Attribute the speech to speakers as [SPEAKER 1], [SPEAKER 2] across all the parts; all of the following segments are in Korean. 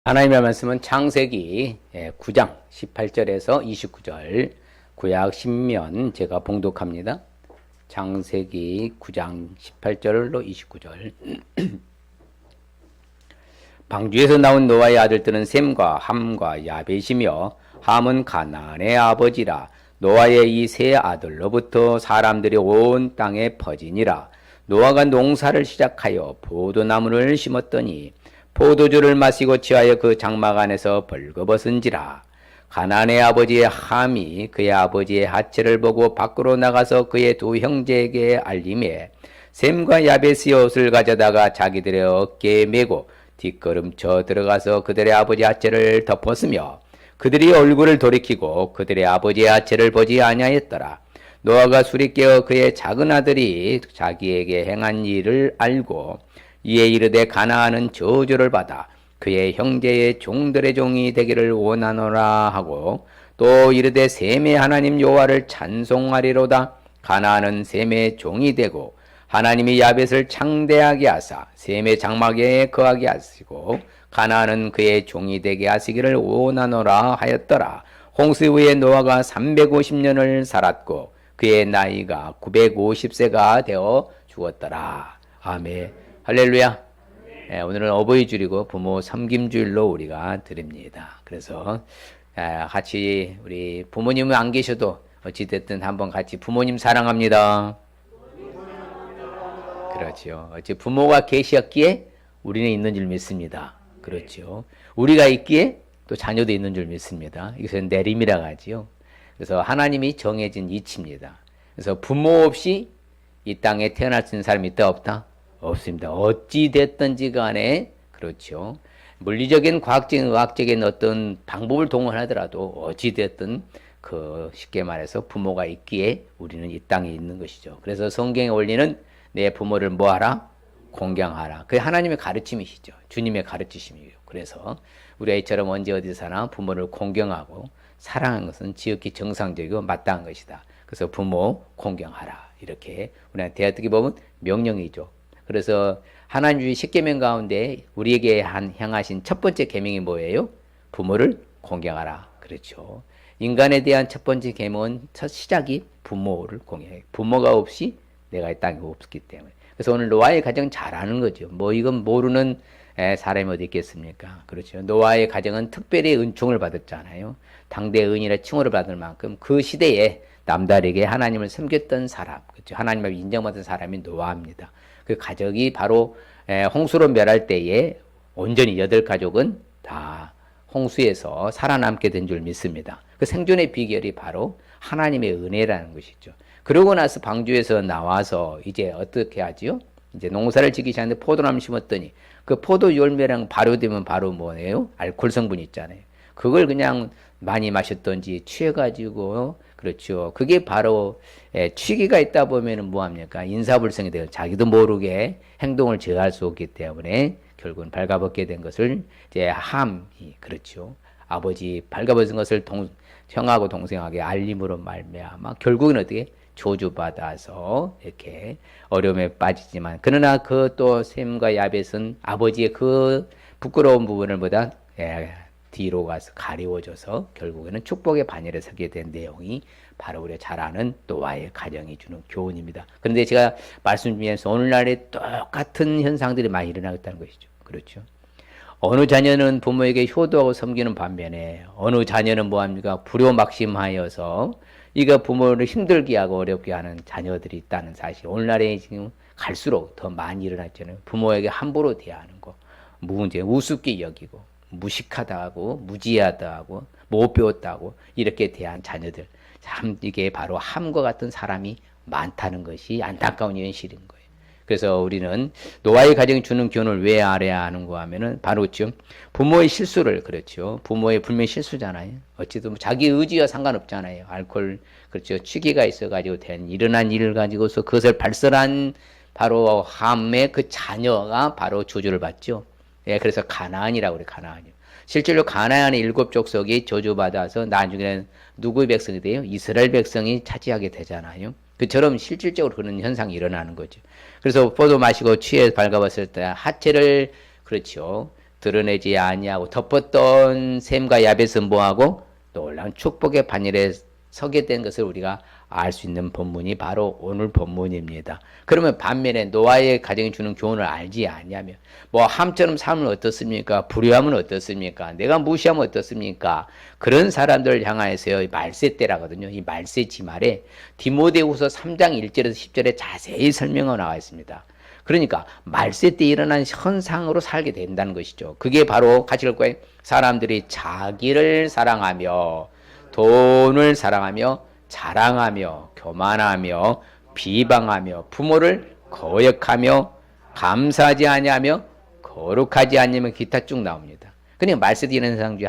[SPEAKER 1] 하나님의 말씀은 창세기 9장 18절에서 29절, 구약 신면 제가 봉독합니다. 창세기 9장 18절로 29절. 방주에서 나온 노아의 아들들은 셈과 함과 야벳이며, 함은 가나안의 아버지라. 노아의 이 세 아들로부터 사람들이 온 땅에 퍼지니라. 노아가 농사를 시작하여 포도나무를 심었더니 포도주를 마시고 취하여 그 장막 안에서 벌거벗은지라. 가나안의 아버지의 함이 그의 아버지의 하체를 보고 밖으로 나가서 그의 두 형제에게 알림해 셈과 야벳의 옷을 가져다가 자기들의 어깨에 메고 뒷걸음쳐 들어가서 그들의 아버지 하체를 덮었으며, 그들이 얼굴을 돌이키고 그들의 아버지의 하체를 보지 아니하였더라. 노아가 술이 깨어 그의 작은 아들이 자기에게 행한 일을 알고 이에 이르되 가나안은 저주를 받아 그의 형제의 종들의 종이 되기를 원하노라 하고, 또 이르되 셈의 하나님 여호와를 찬송하리로다. 가나안은 셈의 종이 되고 하나님이 야벳을 창대하게 하사 셈의 장막에 거하게 하시고 가나안은 그의 종이 되게 하시기를 원하노라 하였더라. 홍수 후에 노아가 350년을 살았고 그의 나이가 950세가 되어 죽었더라. 아멘. 할렐루야. 오늘은 어버이 주일이고 부모 섬김 주일로 우리가 드립니다. 그래서 같이 우리 부모님은 안 계셔도 어찌됐든 한번 같이 부모님 사랑합니다. 그렇죠. 어찌 부모가 계셨기에 우리는 있는 줄 믿습니다. 그렇죠. 우리가 있기에 또 자녀도 있는 줄 믿습니다. 이것은 내림이라고 하지요. 그래서 하나님이 정해진 이치입니다. 그래서 부모 없이 이 땅에 태어날 수 있는 사람이 있다 없다? 없습니다. 어찌 됐든지 간에, 그렇죠. 물리적인, 과학적인, 의학적인 어떤 방법을 동원하더라도 어찌 됐든 쉽게 말해서 부모가 있기에 우리는 이 땅에 있는 것이죠. 그래서 성경의 원리는 내 부모를 뭐하라? 공경하라. 그게 하나님의 가르침이시죠. 주님의 가르치심이에요. 그래서 우리가 이처럼 언제 어디서나 부모를 공경하고 사랑하는 것은 지극히 정상적이고 마땅한 것이다. 그래서 부모 공경하라. 이렇게 우리한테 어떻게 보면 명령이죠. 그래서 하나님의 10계명 가운데 우리에게 향하신 첫 번째 계명이 뭐예요? 부모를 공경하라. 그렇죠. 인간에 대한 첫 번째 계명은 첫 시작이 부모를 공경해. 부모가 없이 내가 이 땅에 없기 때문에. 그래서 오늘 노아의 가정 잘 아는 거죠. 이건 모르는 사람이 어디 있겠습니까? 그렇죠. 노아의 가정은 특별히 은총을 받았잖아요. 당대 은이라 칭호를 받을 만큼 그 시대에 남다르게 하나님을 섬겼던 사람, 그렇죠. 하나님을 인정받은 사람이 노아입니다. 그 가족이 바로 홍수로 멸할 때에 온전히 8가족은 다 홍수에서 살아남게 된 줄 믿습니다. 그 생존의 비결이 바로 하나님의 은혜라는 것이죠. 그러고 나서 방주에서 나와서 이제 어떻게 하지요? 이제 농사를 짓기 시작하는데 포도나무 심었더니 그 포도 열매랑 발효되면 바로 뭐예요? 알코올 성분이 있잖아요. 그걸 그냥 많이 마셨던지 취해가지고, 그렇죠. 그게 바로 취기가 있다 보면은 뭐합니까? 인사불성이 되고 자기도 모르게 행동을 제어할 수 없기 때문에 결국은 발가벗게 된 것을 이제 함이, 그렇죠. 아버지 발가벗은 것을 형하고 동생에게 알림으로 말미암아 결국은 어떻게 저주받아서 이렇게 어려움에 빠지지만, 그러나 그 또 셈과 야벳은 아버지의 그 부끄러운 부분을 보다 뒤로 가서 가리워져서 결국에는 축복의 반열에 서게 된 내용이 바로 우리가 잘 아는 노아의 가정이 주는 교훈입니다. 그런데 제가 말씀드리면서 오늘날에 똑같은 현상들이 많이 일어나고 있다는 것이죠. 그렇죠. 어느 자녀는 부모에게 효도하고 섬기는 반면에 어느 자녀는 뭐합니까? 불효막심하여서 이거 부모를 힘들게 하고 어렵게 하는 자녀들이 있다는 사실. 오늘날에 지금 갈수록 더 많이 일어났잖아요. 부모에게 함부로 대하는 거, 우습게 여기고 무식하다 하고 무지하다 하고 못 배웠다고 이렇게 대한 자녀들, 참 이게 바로 함과 같은 사람이 많다는 것이 안타까운 현실인 거예요. 그래서 우리는 노아의 가정이 주는 교훈을 왜 알아야 하는가 하면은 바로 좀 부모의 실수를, 그렇죠. 부모의 분명히 실수잖아요. 어찌든 자기 의지와 상관없잖아요. 알코올, 그렇죠. 취기가 있어가지고 일어난 일을 가지고서 그것을 발설한 바로 함의 그 자녀가 바로 저주를 받죠. 그래서 가나안이라고 그래, 가나안이요. 실제로 가나안의 7족속이 저주받아서 나중에는 누구의 백성이 돼요? 이스라엘 백성이 차지하게 되잖아요. 그처럼 실질적으로 그런 현상이 일어나는 거죠. 그래서 포도 마시고 취해 발가벗을 때 하체를, 그렇죠. 드러내지 아니하고 덮었던 셈과 야벳은 뭐하고 놀라운 축복의 반열에 서게 된 것을 우리가 알 수 있는 본문이 바로 오늘 본문입니다. 그러면 반면에 노아의 가정이 주는 교훈을 알지 않냐면 뭐 함처럼 살면 어떻습니까? 불효하면 어떻습니까? 내가 무시하면 어떻습니까? 그런 사람들을 향하여서요, 말세 때라거든요. 이 말세 지말에 디모데후서 3장 1절에서 10절에 자세히 설명이 나와 있습니다. 그러니까 말세 때 일어난 현상으로 살게 된다는 것이죠. 그게 바로 같이 읽을 거예요. 사람들이 자기를 사랑하며 돈을 사랑하며 자랑하며 교만하며 비방하며 부모를 거역하며 감사하지 아니하며 거룩하지 않으면 기타 쭉 나옵니다. 그러니까 말세 때 일어난 현상 중에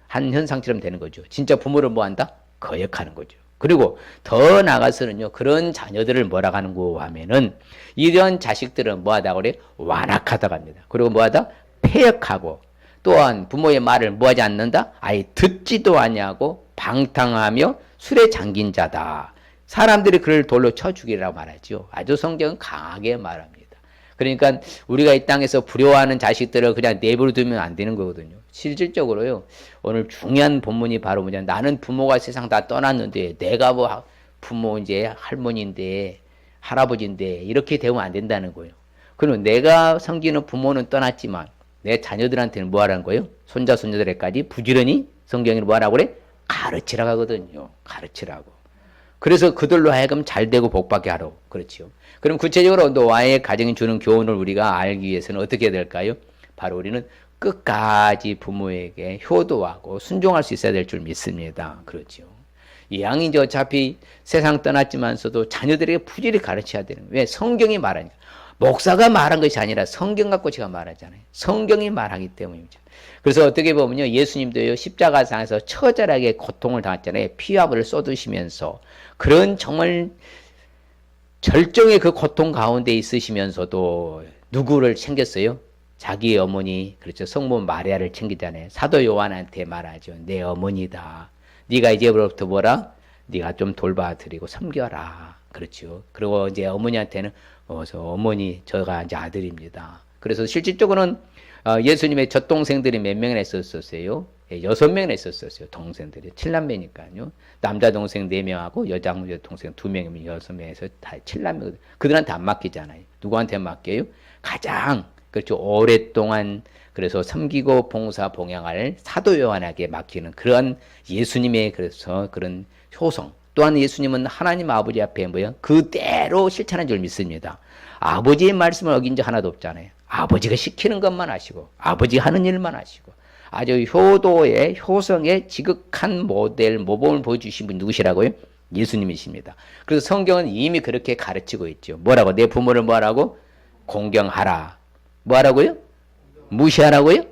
[SPEAKER 1] 한 현상처럼 되는 거죠. 진짜 부모를 뭐한다? 거역하는 거죠. 그리고 더 나아가서는요, 그런 자녀들을 뭐라고 하는고 하면은, 이런 자식들은 뭐하다고 그래? 완악하다고 합니다. 그리고 뭐하다? 패역하고, 또한 부모의 말을 뭐하지 않는다? 아예 듣지도 아니하고, 방탕하며 술에 잠긴 자다. 사람들이 그를 돌로 쳐 죽이라고 말하죠. 아주 성경은 강하게 말합니다. 그러니까 우리가 이 땅에서 불효하는 자식들을 그냥 내버려 두면 안 되는 거거든요. 실질적으로요, 오늘 중요한 본문이 바로 뭐냐, 나는 부모가 세상 다 떠났는데 내가 뭐 부모 이제 할머니인데 할아버지인데 이렇게 되면 안 된다는 거예요. 그리고 내가 섬기는 부모는 떠났지만 내 자녀들한테는 뭐 하라는 거예요? 손자 손녀들에까지 부지런히 성경이 뭐 하라고 그래? 가르치라고 하거든요. 가르치라고. 그래서 그들로 하여금 잘되고 복받게 하라고. 그렇죠. 그럼 구체적으로 노아의 가정이 주는 교훈을 우리가 알기 위해서는 어떻게 해야 될까요? 바로 우리는 끝까지 부모에게 효도하고 순종할 수 있어야 될 줄 믿습니다. 그렇죠. 이왕 이제 어차피 세상 떠났지만서도 자녀들에게 부지런히 가르쳐야 되는 거예요. 왜? 성경이 말하니까. 목사가 말한 것이 아니라 성경 갖고 제가 말하잖아요. 성경이 말하기 때문이죠. 그래서 어떻게 보면요, 예수님도요, 십자가상에서 처절하게 고통을 당했잖아요. 피와 불을 쏟으시면서. 그런 정말 절정의 그 고통 가운데 있으시면서도 누구를 챙겼어요? 자기의 어머니, 그렇죠. 성모 마리아를 챙기잖아요. 사도 요한한테 말하죠. 내 어머니다. 네가 이제부터 뭐라? 네가 좀 돌봐드리고 섬겨라. 그렇죠. 그리고 이제 어머니한테는 저 어머니, 저가 이제 아들입니다. 그래서 실질적으로는 예수님의 젖동생들이 몇 명이나 있었어요? 6명이나 있었어요. 동생들이. 7남매니까요. 남자 동생 4명하고 여자 동생 2명이면 6명에서 다 7남매. 그들한테 안 맡기잖아요. 누구한테 맡겨요? 가장 그렇죠. 오랫동안 그래서 섬기고 봉사 봉양할 사도 요한에게 맡기는 그런 예수님의 그래서 그런 효성. 또한 예수님은 하나님 아버지 앞에 뭐예요? 그대로 실천한 줄 믿습니다. 아버지의 말씀을 어긴 적 하나도 없잖아요. 아버지가 시키는 것만 하시고 아버지 하는 일만 하시고 아주 효도의 효성의 지극한 모델 모범을 보여주신 분 누구시라고요? 예수님이십니다. 그래서 성경은 이미 그렇게 가르치고 있죠. 뭐라고? 내 부모를 뭐하라고? 공경하라. 뭐하라고요? 무시하라고요?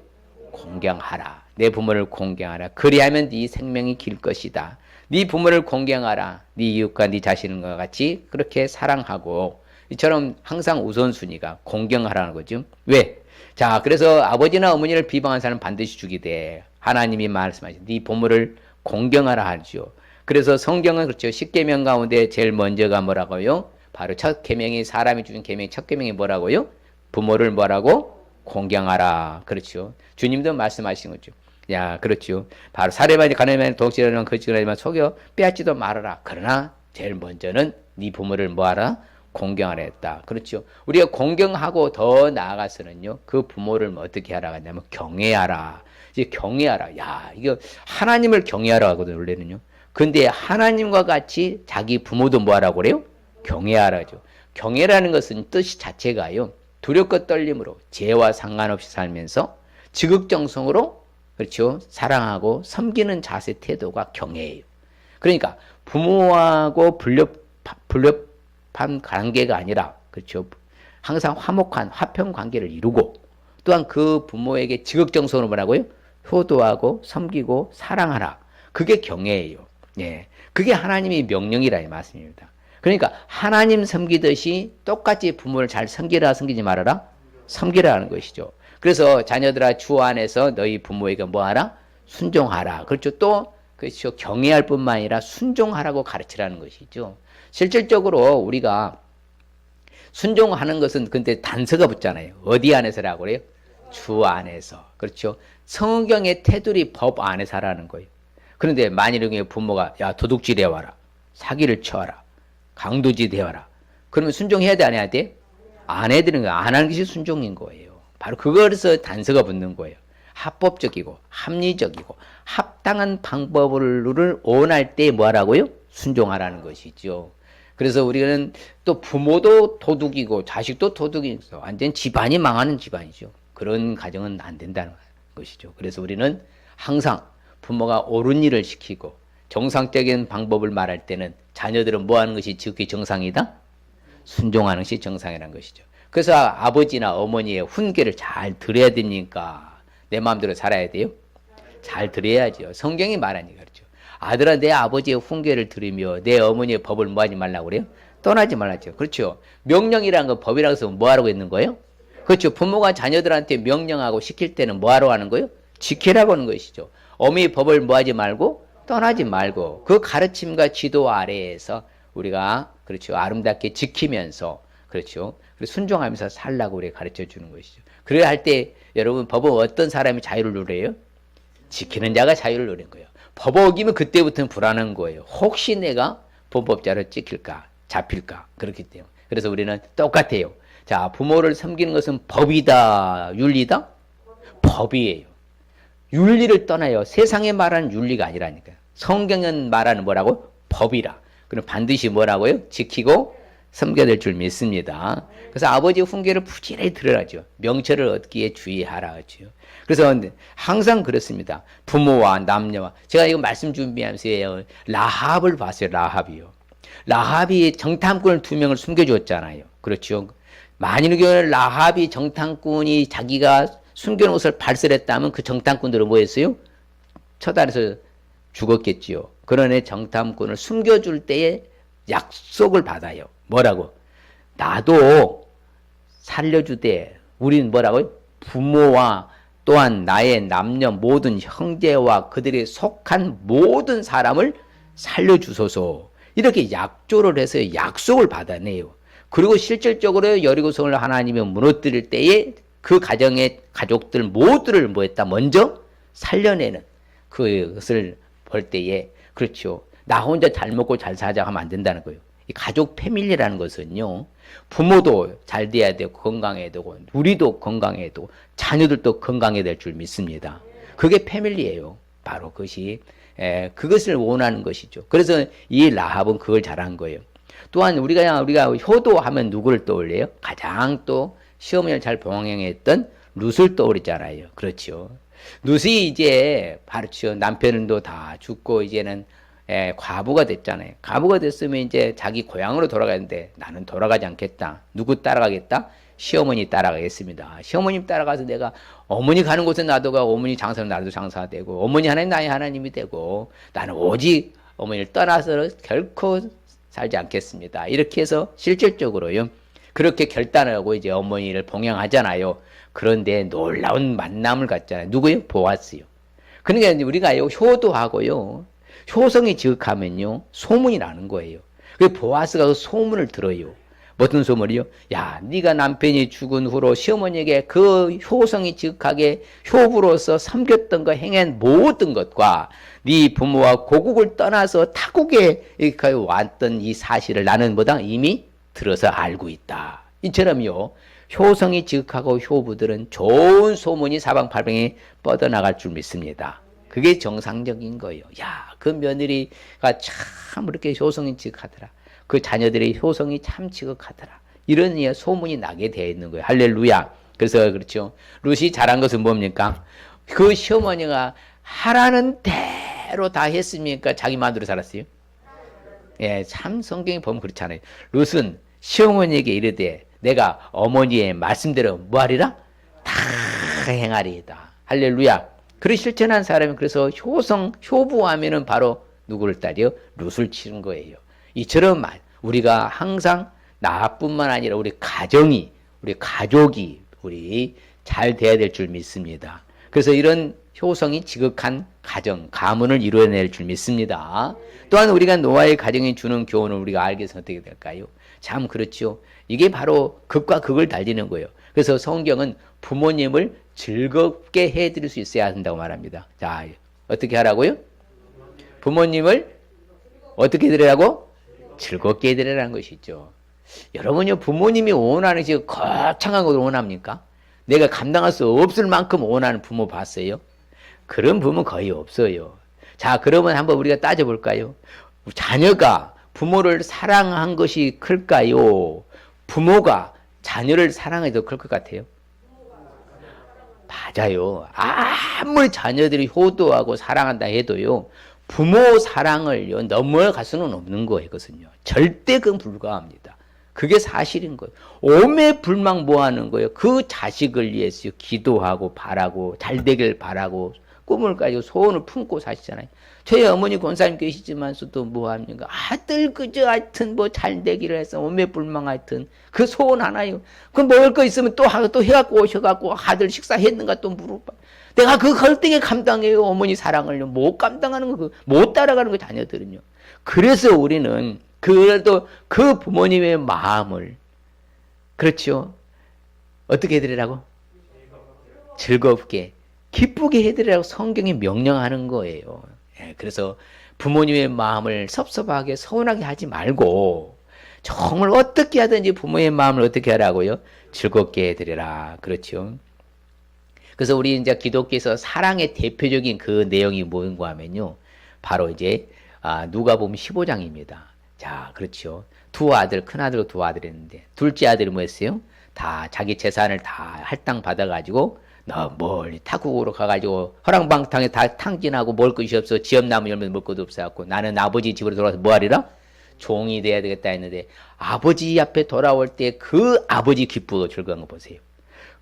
[SPEAKER 1] 공경하라. 내 부모를 공경하라. 그리하면 네 생명이 길 것이다. 네 부모를 공경하라. 네 이웃과 네 자신과 같이 그렇게 사랑하고 이처럼 항상 우선순위가 공경하라는 거죠. 왜? 자, 그래서 아버지나 어머니를 비방한 사람은 반드시 죽이되 하나님이 말씀하신 네 부모를 공경하라 하죠. 그래서 성경은 그렇죠. 10계명 가운데 제일 먼저가 뭐라고요? 바로 첫 계명이 사람이 주신 계명이 첫 계명이 뭐라고요? 부모를 뭐라고? 공경하라. 그렇죠. 주님도 말씀하신 거죠. 야, 그렇죠. 바로 사례만 가늠하면 독실하는 거짓하지만 속여 빼앗지도 말아라. 그러나 제일 먼저는 네 부모를 뭐하라? 공경하라 했다. 그렇죠. 우리가 공경하고 더 나아가서는요, 그 부모를 어떻게 하라고 하냐면 경외하라. 이제 경외하라. 야, 이거 하나님을 경외하라 하거든요, 원래는요. 근데 하나님과 같이 자기 부모도 뭐하라고 그래요? 경외하라죠. 경외라는 것은 뜻이 자체가요, 두렵고 떨림으로 죄와 상관없이 살면서 지극정성으로 그렇죠, 사랑하고 섬기는 자세 태도가 경외예요. 그러니까 부모하고 불협한 관계가 아니라 그렇죠, 항상 화목한 화평 관계를 이루고 또한 그 부모에게 지극정성으로 뭐라고요? 효도하고 섬기고 사랑하라. 그게 경외예요. 예, 그게 하나님의 명령이라 이 말씀입니다. 그러니까 하나님 섬기듯이 똑같이 부모를 잘 섬기라 섬기지 말아라? 섬기라 하는 것이죠. 그래서 자녀들아 주 안에서 너희 부모에게 뭐하라? 순종하라. 그렇죠. 또 그렇죠. 경외할 뿐만 아니라 순종하라고 가르치라는 것이죠. 실질적으로 우리가 순종하는 것은 근데 단서가 붙잖아요. 어디 안에서라고 그래요? 주 안에서. 그렇죠. 성경의 테두리 법 안에서 하라는 거예요. 그런데 만일에 부모가 야 도둑질 해와라, 사기를 쳐와라, 강도짓 해와라, 그러면 순종해야 돼 안 해야 돼? 안 해야 되는 거예요. 안 하는 것이 순종인 거예요. 바로 그거에서 단서가 붙는 거예요. 합법적이고 합리적이고 합당한 방법을 원할 때 뭐하라고요? 순종하라는 것이죠. 그래서 우리는 또 부모도 도둑이고 자식도 도둑이고 완전 집안이 망하는 집안이죠. 그런 가정은 안 된다는 것이죠. 그래서 우리는 항상 부모가 옳은 일을 시키고 정상적인 방법을 말할 때는 자녀들은 뭐 하는 것이 지극히 정상이다? 순종하는 것이 정상이라는 것이죠. 그래서 아버지나 어머니의 훈계를 잘 들어야 되니까 내 마음대로 살아야 돼요? 잘 들어야죠. 성경이 말하니까 그렇죠. 아들아 내 아버지의 훈계를 들으며 내 어머니의 법을 뭐 하지 말라고 그래요? 떠나지 말라죠. 그렇죠. 명령이라는 건 법이라고 해서 뭐 하라고 있는 거예요? 그렇죠. 부모가 자녀들한테 명령하고 시킬 때는 뭐 하러 하는 거예요? 지키라고 하는 것이죠. 어머니 법을 뭐 하지 말고 떠나지 말고 그 가르침과 지도 아래에서 우리가 그렇죠. 아름답게 지키면서 그렇죠. 그리고 순종하면서 살라고 우리가 가르쳐 주는 것이죠. 그래야 할 때 여러분 법은 어떤 사람이 자유를 누려요? 지키는 자가 자유를 누리는 거예요. 법 어기면 그때부터는 불안한 거예요. 혹시 내가 범법자로 찍힐까 잡힐까 그렇기 때문에. 그래서 우리는 똑같아요. 자, 부모를 섬기는 것은 법이다 윤리다? 법이에요. 윤리를 떠나요. 세상에 말하는 윤리가 아니라니까요. 성경은 말하는 뭐라고? 법이라. 그럼 반드시 뭐라고요? 지키고 섬겨야 될 줄 믿습니다. 그래서 아버지의 훈계를 부지런히 들으라죠. 명철을 얻기에 주의하라 하죠. 그래서 항상 그렇습니다. 부모와 남녀와 제가 이거 말씀 준비하면서 라합을 봤어요. 라합이요. 라합이 정탐꾼을 2명을 숨겨주었잖아요. 그렇죠. 만일 라합이 정탐꾼이 자기가 숨겨놓은 것을 발설했다면 그 정탐꾼들은 뭐 했어요? 처단해서 죽었겠지요. 그러네 정탐꾼을 숨겨줄 때에 약속을 받아요. 뭐라고? 나도 살려주되 우리는 뭐라고요? 부모와 또한 나의 남녀 모든 형제와 그들이 속한 모든 사람을 살려주소서. 이렇게 약조를 해서 약속을 받아내요. 그리고 실질적으로 여리고성을 하나님이 무너뜨릴 때에 그 가정의 가족들 모두를 뭐했다? 먼저 살려내는 그것을 볼 때에 그렇죠. 나 혼자 잘 먹고 잘 살자 하면 안 된다는 거예요. 이 가족 패밀리라는 것은요. 부모도 잘 돼야 되고 건강해야 되고 우리도 건강해야 되고 자녀들도 건강해야 될 줄 믿습니다. 그게 패밀리예요. 바로 그것이 그것을 원하는 것이죠. 그래서 이 라합은 그걸 잘한 거예요. 또한 우리가 효도하면 누구를 떠올려요? 가장 또 시어머니를 잘 봉양했던 룻을 떠오르잖아요. 그렇죠. 룻이 이제 바르죠. 남편도 다 죽고 이제는 과부가 됐잖아요. 과부가 됐으면 이제 자기 고향으로 돌아가는데 나는 돌아가지 않겠다. 누구 따라가겠다? 시어머니 따라가겠습니다. 시어머님 따라가서 내가 어머니 가는 곳에 나도 가고 어머니 장사는 나도 장사가 되고 어머니 하나님 나의 하나님이 되고 나는 오직 어머니를 떠나서 결코 살지 않겠습니다. 이렇게 해서 실질적으로요. 그렇게 결단하고 이제 어머니를 봉양하잖아요. 그런데 놀라운 만남을 갖잖아요. 누구요? 보아스요. 그러니까 우리가 효도하고요. 효성이 지극하면요. 소문이 나는 거예요. 그 보아스가 그 소문을 들어요. 어떤 소문이요? 야, 네가 남편이 죽은 후로 시어머니에게 그 효성이 지극하게 효부로서 섬겼던 거 행한 모든 것과 네 부모와 고국을 떠나서 타국에 왔던 이 사실을 나는 뭐다? 이미 들어서 알고 있다. 이처럼요. 효성이 지극하고 효부들은 좋은 소문이 사방팔방에 뻗어나갈 줄 믿습니다. 그게 정상적인 거예요. 야, 그 며느리가 참 이렇게 효성이 지극하더라. 그 자녀들의 효성이 참 지극하더라. 이런 소문이 나게 되어 있는 거예요. 할렐루야. 그래서 그렇죠. 룻이 잘한 것은 뭡니까? 그 시어머니가 하라는 대로 다 했습니까? 자기 마음대로 살았어요? 예, 참 성경에 보면 그렇잖아요. 룻은 시어머니에게 이르되 내가 어머니의 말씀대로 뭐하리라? 다 행하리이다. 할렐루야. 그를 실천한 사람이 그래서 효부하면은 바로 누구를 따려? 룻을 치는 거예요. 이처럼 우리가 항상 나뿐만 아니라 우리 가정이, 우리 가족이 우리 잘 돼야 될 줄 믿습니다. 그래서 이런 효성이 지극한 가정, 가문을 이루어낼 줄 믿습니다. 또한 우리가 노아의 가정이 주는 교훈을 우리가 알게 해서 어떻게 될까요? 참 그렇죠. 이게 바로 극과 극을 달리는 거예요. 그래서 성경은 부모님을 즐겁게 해드릴 수 있어야 한다고 말합니다. 자, 어떻게 하라고요? 부모님을 어떻게 해드리라고? 즐겁게 해드리라는 것이죠. 여러분요, 부모님이 원하는 지금 거창한 것을 원합니까? 내가 감당할 수 없을 만큼 원하는 부모 봤어요? 그런 부모 거의 없어요. 자, 그러면 한번 우리가 따져볼까요? 자녀가 부모를 사랑한 것이 클까요? 부모가 자녀를 사랑하기 더 클 것 같아요? 맞아요. 아무리 자녀들이 효도하고 사랑한다 해도요, 부모 사랑을 넘어갈 수는 없는 거거든요. 절대 그건 불가합니다. 그게 사실인 거예요. 오매불망 뭐 하는 거예요? 그 자식을 위해서 기도하고 바라고 잘 되길 바라고 꿈을 가지고 소원을 품고 사시잖아요. 저희 어머니 권사님 계시지만서도 뭐 합니까? 아들 그저 하여튼 뭐 잘 되기를 해서 오매불망 하여튼 그 소원 하나요. 그 먹을 거 있으면 또 하고 또 해갖고 오셔갖고 아들 식사했는가 또 물어봐. 내가 그 걸등에 감당해요. 어머니 사랑을요. 못 감당하는 거, 못 따라가는 거 자녀들은요. 그래서 우리는 그래도 그 부모님의 마음을 그렇죠. 어떻게 해드리라고? 즐겁게 기쁘게 해드리라고 성경이 명령하는 거예요. 그래서 부모님의 마음을 섭섭하게 서운하게 하지 말고 정말 어떻게 하든지 부모의 마음을 어떻게 하라고요? 즐겁게 해드리라. 그렇죠. 그래서 우리 이제 기독교에서 사랑의 대표적인 그 내용이 뭔가 하면요. 바로 이제 누가복음 15장입니다. 자, 그렇죠. 두 아들, 큰 아들과 두 아들이 있는데 둘째 아들이 뭐였어요? 다 자기 재산을 다 할당 받아가지고 너 멀리 타국으로 가가지고 허랑방탕에 다 탕진하고 먹을 것이 없어. 지엄나무 열면 먹을 것도 없어갖고 나는 아버지 집으로 돌아가서 뭐하리라? 종이 돼야 되겠다 했는데 아버지 앞에 돌아올 때 그 아버지 기쁘고 즐거운 거 보세요.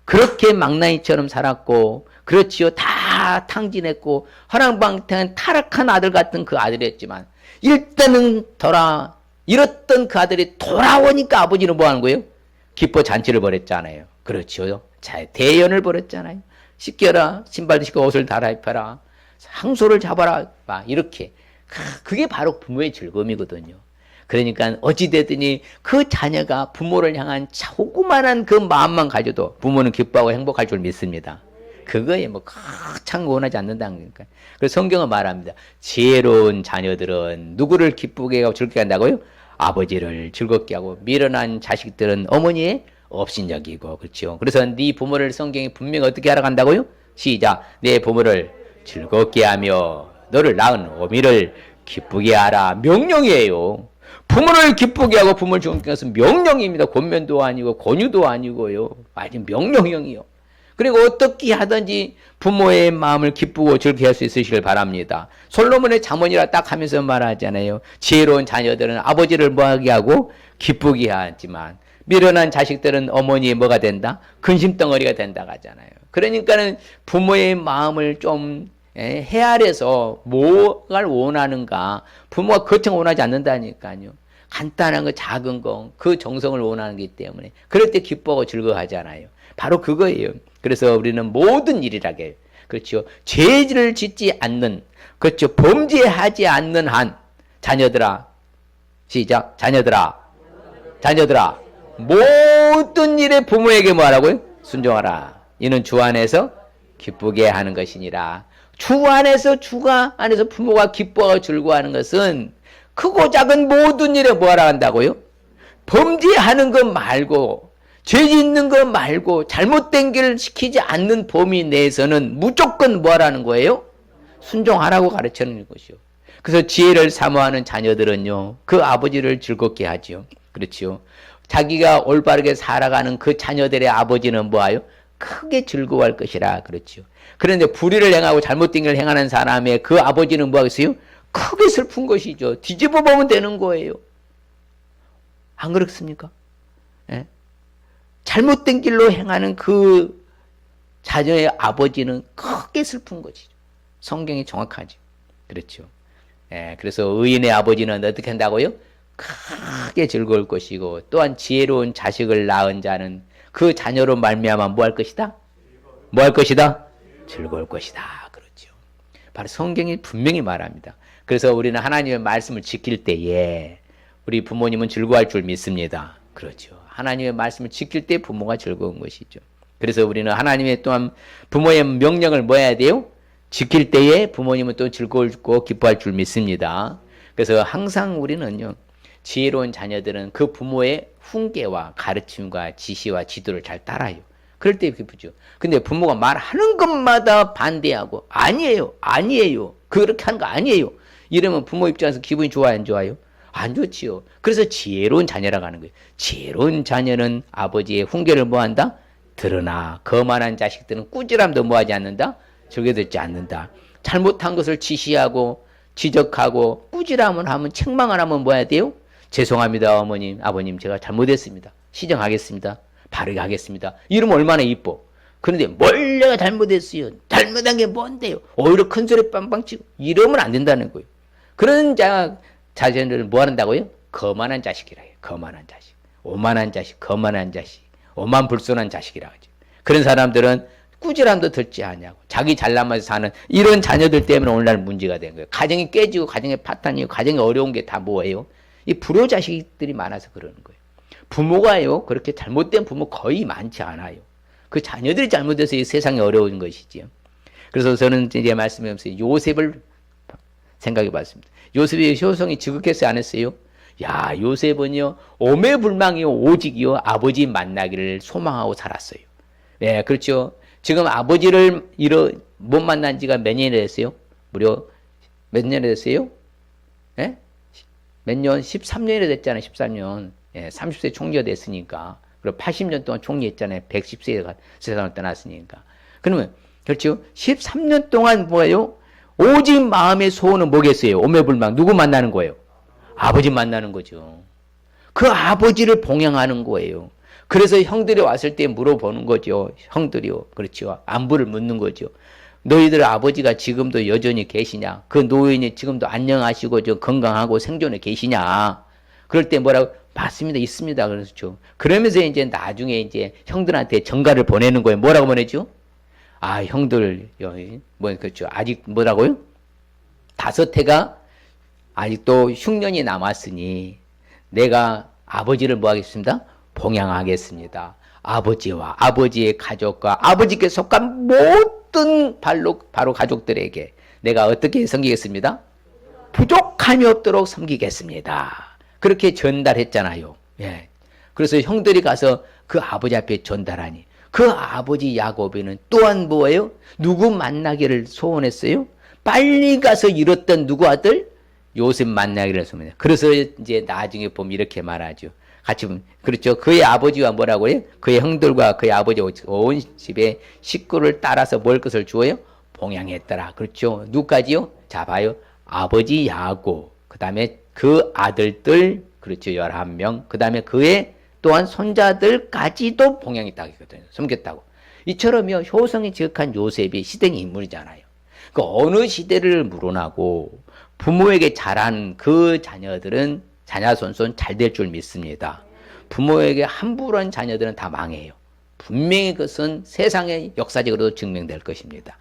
[SPEAKER 1] 그렇게 망나니처럼 살았고 그렇지요. 다 탕진했고 허랑방탕한 타락한 아들 같은 그 아들이었지만 일단은 잃었던 그 아들이 돌아오니까 아버지는 뭐 하는 거예요? 기뻐 잔치를 벌였잖아요. 그렇죠. 자, 대연을 벌였잖아요. 씻겨라. 신발도 씻고 옷을 갈아입혀라. 상소를 잡아라. 막 이렇게. 그게 바로 부모의 즐거움이거든요. 그러니까 어찌되든지 그 자녀가 부모를 향한 조그만한 그 마음만 가져도 부모는 기뻐하고 행복할 줄 믿습니다. 그거에 뭐 거창 원하지 않는다는 거니까. 그래서 성경은 말합니다. 지혜로운 자녀들은 누구를 기쁘게 하고 즐겁게 한다고요? 아버지를 즐겁게 하고 미련한 자식들은 어머니의 업신여기고 그렇죠. 그래서 네 부모를 성경이 분명히 어떻게 하라고 한다고요? 시작. 내 부모를 즐겁게 하며 너를 낳은 어미를 기쁘게 하라. 명령이에요. 부모를 기쁘게 하고 부모를 즐겁게 해서 명령입니다. 권면도 아니고 권유도 아니고요. 아주 명령형이요. 그리고 어떻게 하든지 부모의 마음을 기쁘고 즐겁게 할 수 있으시길 바랍니다. 솔로몬의 잠언이라 딱 하면서 말하잖아요. 지혜로운 자녀들은 아버지를 뭐하게 하고 기쁘게 하지만 미련한 자식들은 어머니의 뭐가 된다? 근심덩어리가 된다고 하잖아요. 그러니까는 부모의 마음을 좀 헤아려서 뭐가 원하는가. 부모가 거창 원하지 않는다니까요. 간단한 거 작은 거 그 정성을 원하는 거기 때문에 그럴 때 기뻐하고 즐거워하잖아요. 바로 그거예요. 그래서 우리는 모든 일이라게 그렇죠. 죄를 짓지 않는 그렇죠. 범죄하지 않는 한 자녀들아 시작. 자녀들아 모든 일에 부모에게 뭐하라고요? 순종하라. 이는 주 안에서 기쁘게 하는 것이니라. 주 안에서 주가 안에서 부모가 기뻐하고 즐거워하는 것은 크고 작은 모든 일에 뭐하라 한다고요? 범죄하는 것 말고 죄 짓는 것 말고 잘못된 길을 시키지 않는 범위 내에서는 무조건 뭐하라는 거예요? 순종하라고 가르치는 것이요. 그래서 지혜를 사모하는 자녀들은요. 그 아버지를 즐겁게 하죠. 그렇죠. 자기가 올바르게 살아가는 그 자녀들의 아버지는 뭐하요? 크게 즐거워할 것이라 그렇죠. 그런데 불의를 행하고 잘못된 길을 행하는 사람의 그 아버지는 뭐하겠어요? 크게 슬픈 것이죠. 뒤집어 보면 되는 거예요. 안 그렇습니까? 예? 잘못된 길로 행하는 그 자녀의 아버지는 크게 슬픈 것이죠. 성경이 정확하죠. 그렇죠. 예, 그래서 의인의 아버지는 어떻게 한다고요? 크게 즐거울 것이고 또한 지혜로운 자식을 낳은 자는 그 자녀로 말미암아 뭐 할 것이다? 뭐 할 것이다? 즐거울 것이다. 그렇죠. 바로 성경이 분명히 말합니다. 그래서 우리는 하나님의 말씀을 지킬 때에 우리 부모님은 즐거워할 줄 믿습니다. 그렇죠. 하나님의 말씀을 지킬 때 부모가 즐거운 것이죠. 그래서 우리는 하나님의 또한 부모의 명령을 뭐 해야 돼요? 지킬 때에 부모님은 또 즐거울고 기뻐할 줄 믿습니다. 그래서 항상 우리는요, 지혜로운 자녀들은 그 부모의 훈계와 가르침과 지시와 지도를 잘 따라요. 그럴 때 기쁘죠. 근데 부모가 말하는 것마다 반대하고 아니에요, 아니에요, 그렇게 하는 거 아니에요, 이러면 부모 입장에서 기분이 좋아요, 안 좋아요? 안 좋지요. 그래서 지혜로운 자녀라고 하는 거예요. 지혜로운 자녀는 아버지의 훈계를 뭐한다? 들으나 거만한 자식들은 꾸지람도 뭐하지 않는다? 즐겨 듣지 않는다. 잘못한 것을 지시하고 지적하고 꾸지람을 하면, 책망을 하면 뭐 해야 돼요? 죄송합니다 어머님 아버님, 제가 잘못했습니다, 시정하겠습니다, 바르게 하겠습니다, 이러면 얼마나 이뻐. 그런데 뭘 내가 잘못했어요, 잘못한 게 뭔데요, 오히려 큰 소리 빵빵 치고 이러면 안 된다는 거예요. 그런 자녀를 뭐 한다고요? 거만한 자식이라 해요. 거만한 자식, 오만한 자식, 거만한 자식, 오만불손한 자식이라 하죠. 그런 사람들은 꾸지람도 듣지 않냐고 자기 잘나면서 사는 이런 자녀들 때문에 오늘날 문제가 된 거예요. 가정이 깨지고 가정의 파탄이고 가정이 어려운 게 다 뭐예요? 이 불효 자식들이 많아서 그러는 거예요. 부모가요, 그렇게 잘못된 부모 거의 많지 않아요. 그 자녀들이 잘못해서 이 세상이 어려운 것이지요. 그래서 저는 이제 말씀하면서 요셉을 생각해 봤습니다. 요셉의 효성이 지극했어요, 안 했어요? 야, 요셉은요, 오매불망이요, 오직이요, 아버지 만나기를 소망하고 살았어요. 예, 그렇죠. 지금 아버지를 못 만난 지가 몇 년이 됐어요? 무려 몇 년이 됐어요? 예? 몇 년? 13년이 됐잖아요. 13년. 예, 30세 총리가 됐으니까. 그리고 80년 동안 총리했잖아요. 110세가 세상을 떠났으니까. 그러면 그렇죠. 13년 동안 뭐예요? 오직 마음의 소원은 뭐겠어요? 오매불망. 누구 만나는 거예요? 아버지 만나는 거죠. 그 아버지를 봉양하는 거예요. 그래서 형들이 왔을 때 물어보는 거죠. 형들이요. 그렇죠. 안부를 묻는 거죠. 너희들 아버지가 지금도 여전히 계시냐? 그 노인이 지금도 안녕하시고 건강하고 생존해 계시냐? 그럴 때 뭐라고? 맞습니다. 있습니다. 그렇죠. 그러면서 이제 나중에 이제 형들한테 전가를 보내는 거예요. 뭐라고 보내죠? 아, 형들, 그렇죠. 아직 뭐라고요? 5해가 아직도 흉년이 남았으니 내가 아버지를 뭐 하겠습니다? 봉양하겠습니다. 아버지와 아버지의 가족과 아버지께 속한 모든 바로 가족들에게 내가 어떻게 섬기겠습니다? 부족함이 없도록 섬기겠습니다. 그렇게 전달했잖아요. 예. 그래서 형들이 가서 그 아버지 앞에 전달하니 그 아버지 야곱이는 또한 뭐예요? 누구 만나기를 소원했어요? 빨리 가서 잃었던 누구 아들? 요셉 만나기를 소원했어요. 그래서 이제 나중에 보면 이렇게 말하죠. 같이 보면, 그렇죠. 그의 아버지와 뭐라고 해요? 그의 형들과 그의 아버지 온 집에 식구를 따라서 먹을 것을 주어요? 봉양했더라. 그렇죠. 누구까지요? 자, 봐요. 아버지 야곱, 그 다음에 그 아들들, 그렇죠. 11명, 그 다음에 그의 또한 손자들까지도 봉양했다고 했거든요. 섬겼다고. 이처럼요, 효성이 지극한 요셉이 시대의 인물이잖아요. 그 어느 시대를 물어나고 부모에게 잘한 그 자녀들은 자녀손손 잘 될 줄 믿습니다. 부모에게 함부로 한 자녀들은 다 망해요. 분명히 그것은 세상의 역사적으로도 증명될 것입니다.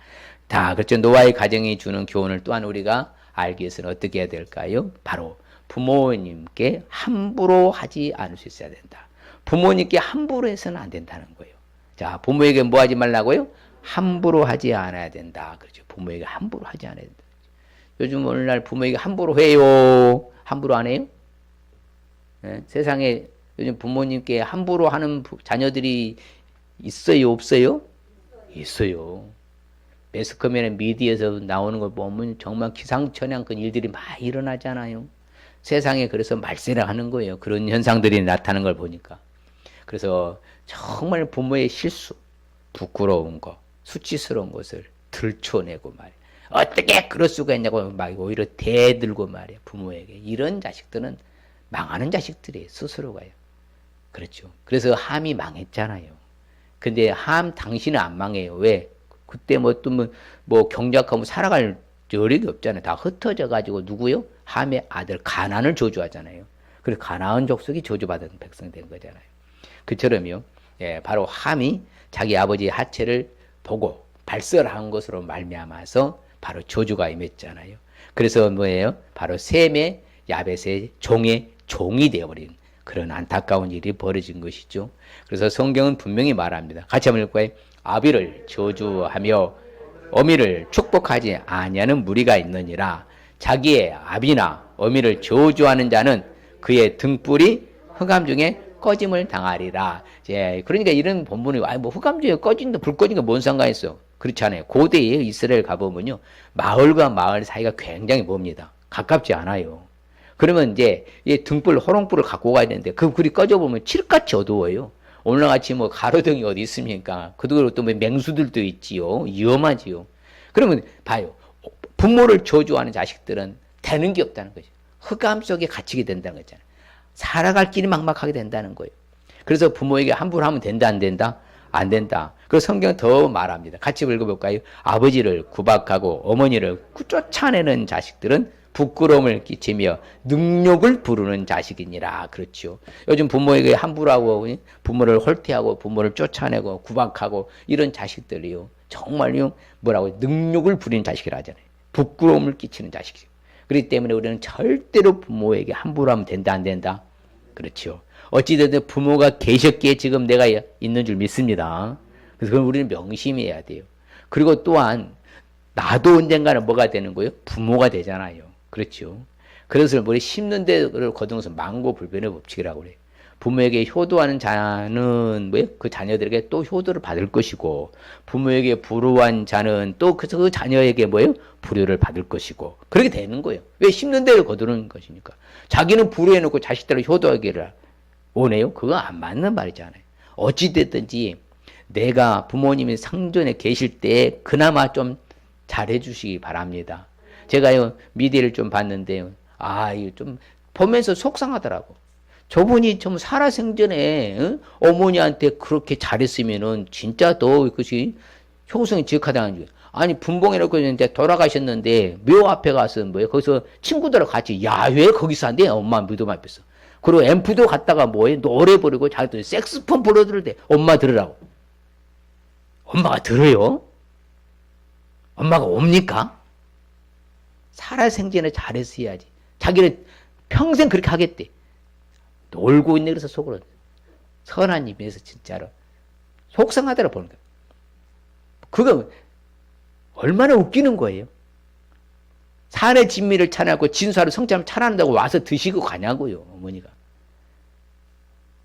[SPEAKER 1] 다 그렇죠. 노아의 가정이 주는 교훈을 또한 우리가 알기 위해서는 어떻게 해야 될까요? 바로 부모님께 함부로 하지 않을 수 있어야 된다. 부모님께 함부로 해서는 안 된다는 거예요. 자, 부모에게 뭐 하지 말라고요? 함부로 하지 않아야 된다. 그렇죠. 부모에게 함부로 하지 않아야 된다. 요즘 오늘날 부모에게 함부로 해요? 함부로 안 해요? 네? 세상에 요즘 부모님께 함부로 하는 자녀들이 있어요? 없어요? 있어요. 매스컴이나 미디어에서 나오는 걸 보면 정말 기상천외한 그런 일들이 많이 일어나잖아요. 세상에 그래서 말세라하는 거예요. 그런 현상들이 나타나는 걸 보니까. 그래서 정말 부모의 실수, 부끄러운 거, 수치스러운 것을 들춰내고 말이야. 어떻게 그럴 수가 있냐고 막 오히려 대들고 말이야. 부모에게. 이런 자식들은 망하는 자식들이에요. 스스로가요. 그렇죠. 그래서 함이 망했잖아요. 근데 함 당신은 안 망해요. 왜? 그때 뭐 경작하면 살아갈 여력이 없잖아요. 다 흩어져 가지고 누구요? 함의 아들 가나안을 저주하잖아요. 그래서 가나안 족속이 저주받은 백성이 된 거잖아요. 그처럼요. 예, 바로 함이 자기 아버지의 하체를 보고 발설한 것으로 말미암아서 바로 저주가 임했잖아요. 그래서 뭐예요? 바로 셈의 야벳의 종이 되어버린 그런 안타까운 일이 벌어진 것이죠. 그래서 성경은 분명히 말합니다. 같이 한번 읽을까요? 아비를 저주하며 어미를 축복하지 아니하는 무리가 있느니라. 자기의 아비나 어미를 저주하는 자는 그의 등불이 흑암 중에 꺼짐을 당하리라. 그러니까 이런 본문이 뭐 흑암 중에 꺼진다, 불 꺼진 게 뭔 상관 있어? 그렇지 않아요. 고대에 이스라엘 가보면요, 마을과 마을 사이가 굉장히 멉니다. 가깝지 않아요. 그러면 이제 이 등불, 호롱불을 갖고 가야 되는데 그 불이 꺼져보면 칠흑같이 어두워요. 오늘같이 뭐 가로등이 어디 있습니까? 그리고 또 뭐 맹수들도 있지요. 위험하지요. 그러면 봐요. 부모를 저주하는 자식들은 되는 게 없다는 거죠. 흑암 속에 갇히게 된다는 거잖아요. 살아갈 길이 막막하게 된다는 거예요. 그래서 부모에게 함부로 하면 된다, 안 된다? 안 된다. 그래서 성경은 더 말합니다. 같이 읽어볼까요? 아버지를 구박하고 어머니를 쫓아내는 자식들은 부끄러움을 끼치며 능욕을 부르는 자식이니라. 그렇죠. 요즘 부모에게 함부로 하고 부모를 홀퇴하고 부모를 쫓아내고 구박하고 이런 자식들이요, 정말요, 뭐라고 능욕을 부리는 자식이라 하잖아요. 부끄러움을 끼치는 자식이죠. 그렇기 때문에 우리는 절대로 부모에게 함부로 하면 된다, 안 된다? 그렇죠. 어찌됐든 부모가 계셨기에 지금 내가 있는 줄 믿습니다. 그래서 그건 우리는 명심해야 돼요. 그리고 또한 나도 언젠가는 뭐가 되는 거예요? 부모가 되잖아요. 그렇죠. 그래서 우리 심는 데를 거두면서 망고불변의 법칙이라고 그래요. 부모에게 효도하는 자는 뭐예요? 그 자녀들에게 또 효도를 받을 것이고, 부모에게 불효한 자는 또 그 자녀에게 뭐예요? 불효를 받을 것이고, 그렇게 되는 거예요. 왜? 심는 데를 거두는 것이니까. 자기는 불효해놓고 자식들을 효도하기를 원해요? 그거 안 맞는 말이잖아요. 어찌됐든지 내가 부모님이 상존에 계실 때 그나마 좀 잘해주시기 바랍니다. 제가요, 미디어를 좀 봤는데요, 이거 좀 보면서 속상하더라고. 저분이 좀 살아생전에 어머니한테 그렇게 잘했으면은 진짜 더 그것이 효성이 지극하다는 거예요. 아니, 분봉해놓고 이제 돌아가셨는데 묘 앞에 가서 뭐예요? 거기서 친구들하고 같이 야외 거기서 한대. 엄마 무덤 앞에서. 그리고 앰프도 갖다가 뭐예요? 노래 부르고 자기들 색스폰 불러들을 때 엄마 들으라고. 엄마가 들어요? 엄마가 옵니까? 살아생전에 잘했어야지. 자기는 평생 그렇게 하겠대. 놀고 있네. 그래서 속으로 선한 입에서 진짜로 속상하더라 보는 거야. 그거 얼마나 웃기는 거예요. 산의 진미를 찬하고 진수하러 성참을 찬한다고 와서 드시고 가냐고요, 어머니가.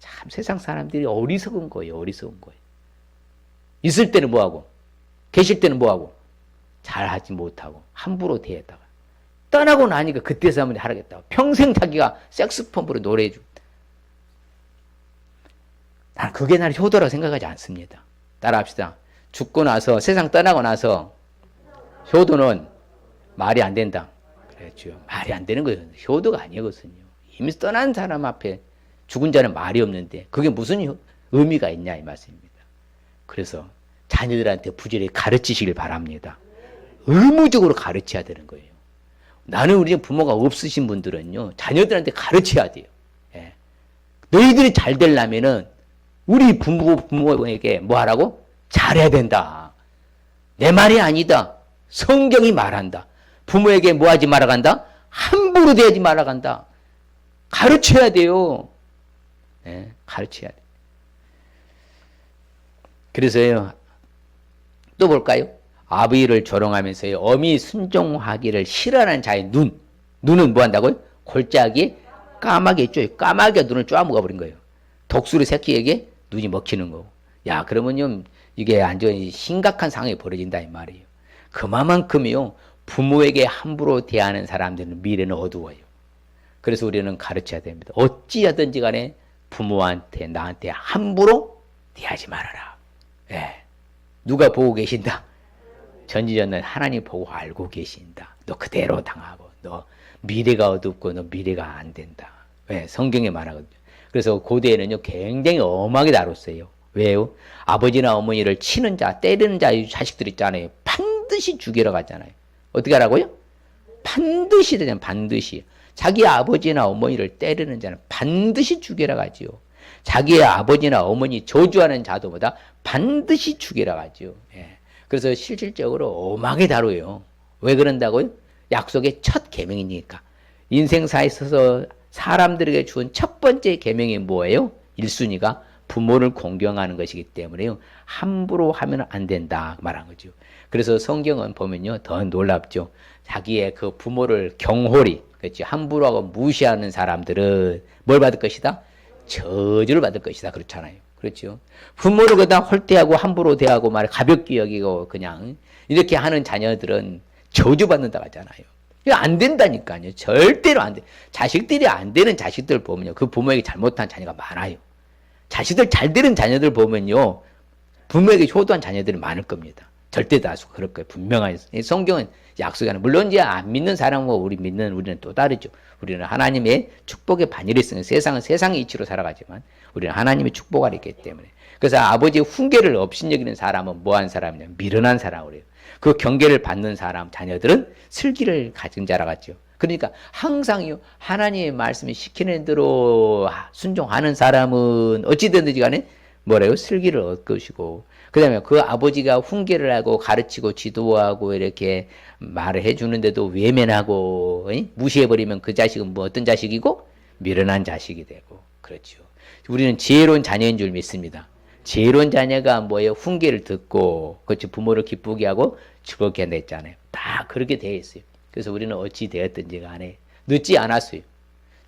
[SPEAKER 1] 참 세상 사람들이 어리석은 거예요. 어리석은 거예요. 있을 때는 뭐하고, 계실 때는 뭐하고, 잘하지 못하고 함부로 대했다가 떠나고 나니까 그때서 한번 하라겠다고 평생 자기가 색스폰으로 노래해주고. 난 그게 날 효도라고 생각하지 않습니다. 따라합시다. 죽고 나서, 세상 떠나고 나서 효도는 말이 안 된다. 그랬죠. 말이 안 되는 거예요. 효도가 아니거든요. 이미 떠난 사람 앞에 죽은 자는 말이 없는데 그게 무슨 의미가 있냐 이 말씀입니다. 그래서 자녀들한테 부지런히 가르치시길 바랍니다. 의무적으로 가르쳐야 되는 거예요. 나는 우리 부모가 없으신 분들은요, 자녀들한테 가르쳐야 돼요. 예. 너희들이 잘 되려면은 우리 부모에게 뭐 하라고? 잘해야 된다. 내 말이 아니다. 성경이 말한다. 부모에게 뭐 하지 말아 간다? 함부로 대하지 말아 간다. 가르쳐야 돼요. 네, 가르쳐야 돼. 그래서요, 또 볼까요? 아비를 조롱하면서요, 어미 순종하기를 싫어하는 자의 눈은 뭐 한다고요? 골짜기에 까마귀 있죠. 까마귀가 눈을 쪼아먹어 버린 거예요. 독수리 새끼에게 눈이 먹히는 거고. 야, 그러면요, 이게 완전히 심각한 상황이 벌어진다 이 말이에요. 그만큼이요, 부모에게 함부로 대하는 사람들은 미래는 어두워요. 그래서 우리는 가르쳐야 됩니다. 어찌하든지 간에 부모한테, 나한테 함부로 대하지 말아라. 예. 누가 보고 계신다? 전지전능 하나님 보고 알고 계신다. 너 그대로 당하고, 너 미래가 어둡고, 너 미래가 안 된다. 왜? 성경에 말하거든요. 그래서 고대에는요, 굉장히 엄하게 다뤘어요. 왜요? 아버지나 어머니를 치는 자, 때리는 자, 자식들 있잖아요. 반드시 죽이러 갔잖아요. 어떻게 하라고요? 반드시 되잖아요. 반드시. 자기 아버지나 어머니를 때리는 자는 반드시 죽이러 가지요. 자기의 아버지나 어머니 저주하는 자도보다 반드시 죽이러 가지요. 예. 그래서 실질적으로 엄하게 다뤄요. 왜 그런다고요? 약속의 첫 계명이니까. 인생사에 있어서 사람들에게 준 첫 번째 계명이 뭐예요? 1순위가 부모를 공경하는 것이기 때문에요. 함부로 하면 안 된다 말한 거죠. 그래서 성경은 보면요. 더 놀랍죠. 자기의 그 부모를 경홀히, 그렇지, 함부로 하고 무시하는 사람들은 뭘 받을 것이다? 저주를 받을 것이다. 그렇잖아요. 그렇죠. 부모를 그다 홀대하고 함부로 대하고 말 가볍게 여기고 그냥 이렇게 하는 자녀들은 저주받는다고 하잖아요. 이거 안 된다니까요. 절대로 안 돼. 자식들이 안 되는 자식들 보면요. 그 부모에게 잘못한 자녀가 많아요. 자식들 잘 되는 자녀들 보면요. 부모에게 효도한 자녀들이 많을 겁니다. 절대 다수 그럴 거예요. 분명하게. 성경은 약속이 하는. 물론 이제 안 믿는 사람과 우리는 또 다르죠. 우리는 하나님의 축복의 반열에 있으면 세상은 세상의 이치로 살아가지만 우리는 하나님의 축복 아래 있기 때문에. 그래서 아버지의 훈계를 업신여기는 사람은 뭐한 사람이냐? 미련한 사람이라고 그래요. 그 경계를 받는 사람, 자녀들은 슬기를 가진 자라겠죠. 그러니까 항상요, 하나님의 말씀을 시키는 대로 순종하는 사람은 어찌됐든지 간에 뭐래요? 슬기를 얻을 것이고, 그 다음에 그 아버지가 훈계를 하고 가르치고 지도하고 이렇게 말을 해주는데도 외면하고, 무시해버리면 그 자식은 뭐 어떤 자식이고? 미련한 자식이 되고, 그렇죠. 우리는 지혜로운 자녀인 줄 믿습니다. 지혜로운 자녀가 뭐예요? 훈계를 듣고, 그렇죠. 부모를 기쁘게 하고 즐겁게 냈잖아요. 다 그렇게 되어 있어요. 그래서 우리는 어찌 되었든지 간에 늦지 않았어요.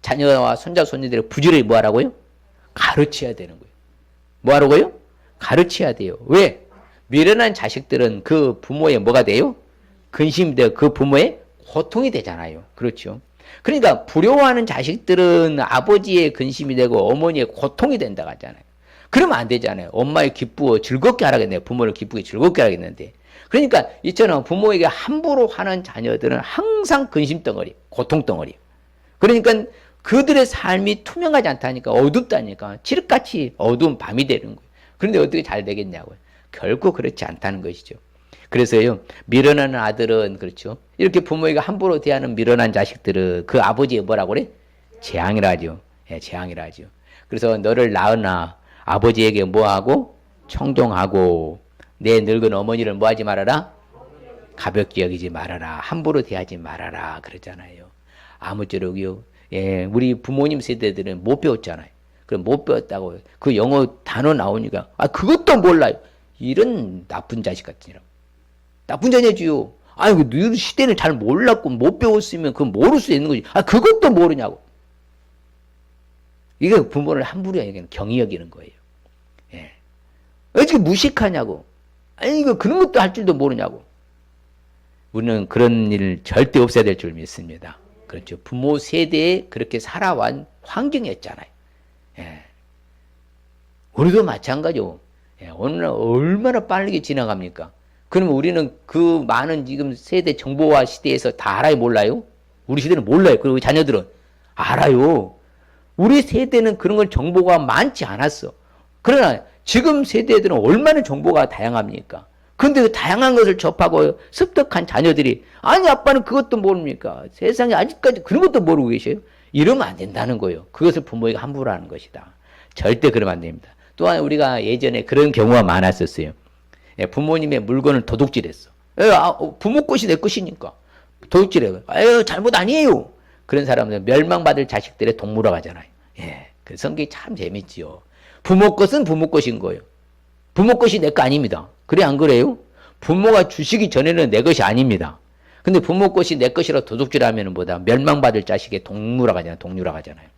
[SPEAKER 1] 자녀와 손자, 손녀들을 부지런히 뭐 하라고요? 가르쳐야 되는 거예요. 뭐 하라고요? 가르쳐야 돼요. 왜? 미련한 자식들은 그 부모의 뭐가 돼요? 근심이 되고 그 부모의 고통이 되잖아요. 그렇죠. 그러니까 부러워하는 자식들은 아버지의 근심이 되고 어머니의 고통이 된다고 하잖아요. 그러면 안 되잖아요. 엄마의 기쁘고 즐겁게 하라겠네요. 부모를 기쁘게 즐겁게 하라겠는데. 그러니까 이처럼 부모에게 함부로 하는 자녀들은 항상 근심덩어리, 고통덩어리. 그러니까 그들의 삶이 투명하지 않다니까, 어둡다니까, 칠흑같이 어두운 밤이 되는 거예요. 그런데 어떻게 잘 되겠냐고요. 결코 그렇지 않다는 것이죠. 그래서요, 미련한 아들은 그렇죠. 이렇게 부모에게 함부로 대하는 미련한 자식들은 그 아버지의 뭐라고 그래? 재앙이라 하죠. 예, 재앙이라 하죠. 그래서 너를 낳으나 아버지에게 뭐하고? 청종하고 내 늙은 어머니를 뭐하지 말아라? 가볍게 여기지 말아라. 함부로 대하지 말아라. 그러잖아요. 아무쪼록요. 예, 우리 부모님 세대들은 못 배웠잖아요. 그럼 못 배웠다고 그 영어 단어 나오니까 그것도 몰라요. 이런 나쁜 자식 같으니라. 나쁜 자녀지요. 아이고 너 시대는 잘 몰랐고 못 배웠으면 그건 모를 수 있는 거지. 그것도 모르냐고. 이게 부모를 함부로 여기는 경히 여기는 거예요. 예. 어떻게 무식하냐고. 아니 이거 그런 것도 할 줄도 모르냐고. 우리는 그런 일 절대 없어야 될 줄 믿습니다. 그렇죠. 부모 세대에 그렇게 살아온 환경이었잖아요. 예. 우리도 마찬가지요. 예. 오늘날 얼마나 빠르게 지나갑니까? 그러면 우리는 그 많은 지금 세대 정보화 시대에서 다 알아요, 몰라요? 우리 시대는 몰라요. 그리고 자녀들은 알아요. 우리 세대는 그런 걸 정보가 많지 않았어. 그러나 지금 세대들은 얼마나 정보가 다양합니까? 근데 그 다양한 것을 접하고 습득한 자녀들이 아니 아빠는 그것도 모릅니까? 세상에 아직까지 그런 것도 모르고 계셔요? 이러면 안 된다는 거예요. 그것을 부모에게 함부로 하는 것이다. 절대 그러면 안 됩니다. 또한 우리가 예전에 그런 경우가 많았었어요. 부모님의 물건을 도둑질했어. 부모 것이 내 것이니까. 도둑질해. 잘못 아니에요. 그런 사람들 멸망받을 자식들의 동물화가 하잖아요. 예, 그 성경이 참 재밌지요. 부모 것은 부모 것인 거예요. 부모 것이 내 거 아닙니다. 그래 안 그래요? 부모가 주시기 전에는 내 것이 아닙니다. 근데 부모 것이 내 것이라 도둑질하면 뭐다? 멸망받을 자식의 동물화가 하잖아요. 동물화가 하잖아요.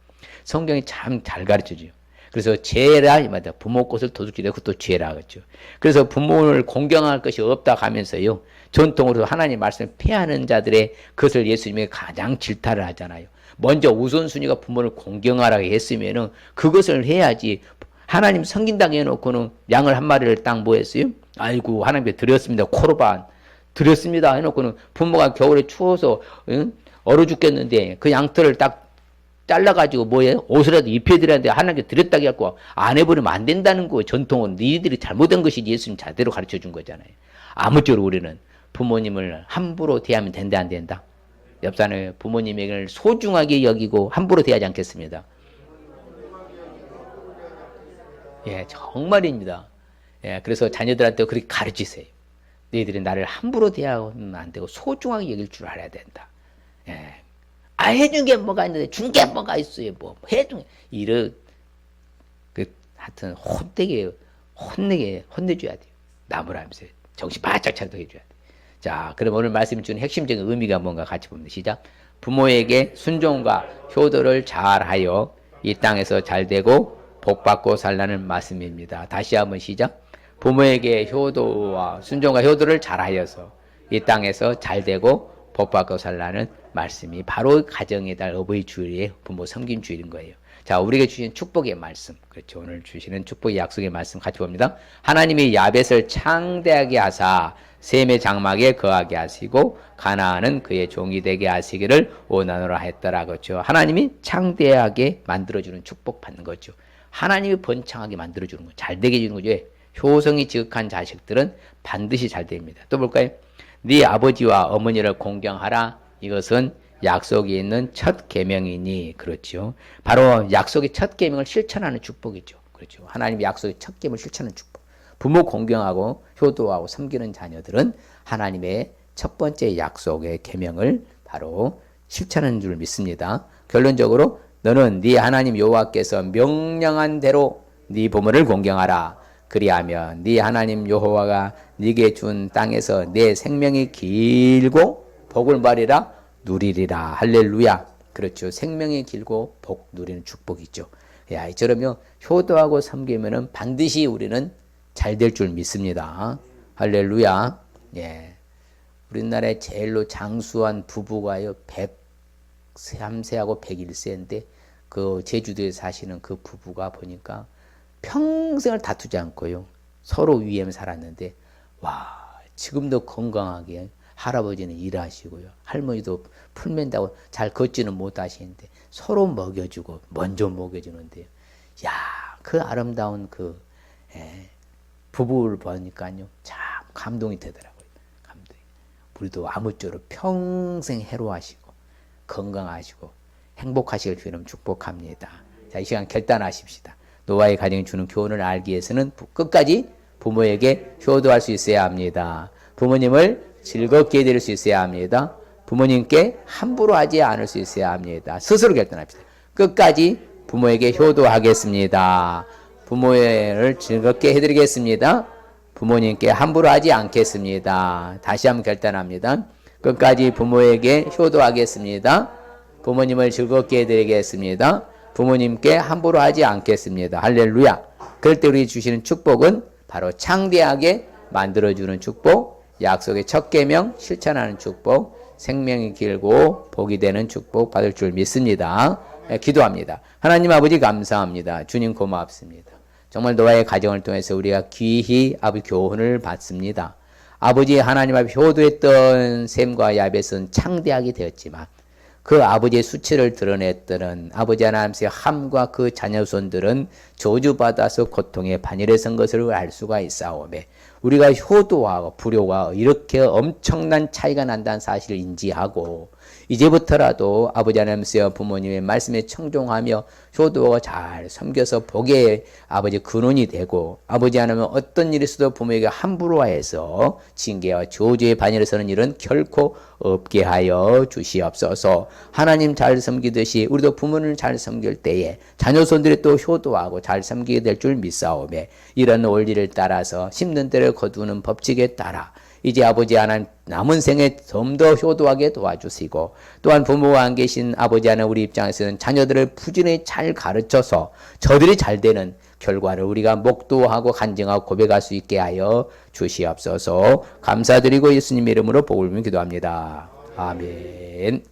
[SPEAKER 1] 성경이 참 잘 가르쳐줘요. 그래서 죄라 이말이야. 부모 것을 도둑질해 그것도 죄라 하겠죠. 그래서 부모를 공경할 것이 없다 하면서요. 전통으로 하나님 말씀을 폐하는 자들의 그것을 예수님이 가장 질타를 하잖아요. 먼저 우선순위가 부모를 공경하라고 했으면은 그것을 해야지. 하나님 섬긴다고 해놓고는 양을 한 마리를 딱 뭐 했어요? 아이고 하나님께 드렸습니다. 코르반 드렸습니다 해놓고는 부모가 겨울에 추워서 얼어 죽겠는데 그 양털을 딱 잘라가지고 뭐예요? 옷이라도 입혀드렸는데 하나님께 드렸다고 해갖고 안 해버리면 안 된다는 거예요. 전통은 니들이 잘못한 것이지 예수님 자대로 가르쳐준 거잖아요. 아무쪼록 우리는 부모님을 함부로 대하면 된다 안 된다? 옆사람의 부모님에게 소중하게 여기고 함부로 대하지 않겠습니다. 예, 정말입니다. 예, 그래서 자녀들한테 그렇게 가르치세요. 너희들이 나를 함부로 대하면 안 되고 소중하게 여길 줄 알아야 된다. 예, 아, 해준 게 뭐가 있는데 준 게 뭐가 있어요. 뭐 해준 이런 하여튼 혼내줘야 돼요. 나무라면서 정신 바짝 차리도록 해줘야 돼. 자, 그럼 오늘 말씀 주는 핵심적인 의미가 뭔가 같이 봅니다. 시작. 부모에게 순종과 효도를 잘하여 이 땅에서 잘되고 복받고 살라는 말씀입니다. 다시 한번 시작. 부모에게 효도와 순종과 효도를 잘하여서 이 땅에서 잘되고 복받고 살라는 말씀이 바로 가정의 달 어버이 주일에 부모 섬김 주일인 거예요. 자, 우리에게 주신 축복의 말씀. 그렇죠. 오늘 주시는 축복의 약속의 말씀 같이 봅니다. 하나님이 야벳을 창대하게 하사 셈의 장막에 거하게 하시고 가나안은 그의 종이 되게 하시기를 원하노라 했더라. 그렇죠. 하나님이 창대하게 만들어주는 축복 받는 거죠. 하나님이 번창하게 만들어주는 거, 잘 되게 해주는 거죠. 효성이 지극한 자식들은 반드시 잘 됩니다. 또 볼까요? 네 아버지와 어머니를 공경하라. 이것은 약속이 있는 첫 계명이니. 그렇죠. 바로 약속의 첫 계명을 실천하는 축복이죠. 그렇죠. 하나님의 약속의 첫 계명을 실천하는 축복. 부모 공경하고 효도하고 섬기는 자녀들은 하나님의 첫 번째 약속의 계명을 바로 실천하는 줄 믿습니다. 결론적으로 너는 네 하나님 여호와께서 명령한 대로 네 부모를 공경하라. 그리하면 네 하나님 여호와가 네게 준 땅에서 내 생명이 길고 복을 말이라 누리리라. 할렐루야. 그렇죠. 생명이 길고 복 누리는 축복이죠. 야, 이처럼요 효도하고 섬기면은 반드시 우리는 잘 될 줄 믿습니다. 할렐루야. 예. 우리나라에 제일로 장수한 부부가요 103세하고 101세인데 그 제주도에 사시는 그 부부가 보니까 평생을 다투지 않고요 서로 위에 살았는데 와 지금도 건강하게 할아버지는 일하시고요 할머니도 풀맨다고 잘 걷지는 못하시는데 서로 먹여주고 먼저 먹여주는데요. 야, 그 아름다운 그 부부를 보니까요 참 감동이 되더라고요. 감동이. 우리도 아무쪼록 평생 해로하시고 건강하시고 행복하시길 주님 축복합니다. 자, 이 시간 결단하십시다. 노아의 가정이 주는 교훈을 알기 위해서는 끝까지 부모에게 효도할 수 있어야 합니다. 부모님을 즐겁게 해드릴 수 있어야 합니다. 부모님께 함부로 하지 않을 수 있어야 합니다. 스스로 결단합시다. 끝까지 부모에게 효도하겠습니다. 부모를 즐겁게 해드리겠습니다. 부모님께 함부로 하지 않겠습니다. 다시 한번 결단합니다. 끝까지 부모에게 효도하겠습니다. 부모님을 즐겁게 해드리겠습니다. 부모님께 함부로 하지 않겠습니다. 할렐루야. 그럴 때 우리 주시는 축복은 바로 창대하게 만들어주는 축복, 약속의 첫 계명 실천하는 축복, 생명이 길고 복이 되는 축복 받을 줄 믿습니다. 기도합니다. 하나님 아버지 감사합니다. 주님 고맙습니다. 정말 노아의 가정을 통해서 우리가 귀히 아버지 교훈을 받습니다. 아버지 하나님 앞에 효도했던 셈과 야벳은 창대하게 되었지만 그 아버지의 수치를 드러냈던 아버지 하나님의 함과 그 자녀손들은 저주받아서 고통의 반열에 선 것을 알 수가 있사오매 우리가 효도와 불효와 이렇게 엄청난 차이가 난다는 사실을 인지하고 이제부터라도 아버지 하나님의 부모님의 말씀에 청종하며 효도가 잘 섬겨서 복의 아버지 근원이 되고 아버지 하나님은 어떤 일이 있어도 부모에게 함부로 해서 징계와 저주의 반열에 서는 일은 결코 없게 하여 주시옵소서. 하나님 잘 섬기듯이 우리도 부모를 잘 섬길 때에 자녀손들이 또 효도하고 잘 섬기게 될 줄 믿사오매 이런 원리를 따라서 심는 대로 거두는 법칙에 따라 이제 아버지 하나님 남은 생에 좀 더 효도하게 도와주시고 또한 부모가 안 계신 아버지 하나님 우리 입장에서는 자녀들을 부지런히 잘 가르쳐서 저들이 잘 되는 결과를 우리가 목도하고 간증하고 고백할 수 있게 하여 주시옵소서. 감사드리고 예수님 이름으로 복을 빌며 기도합니다. 아멘.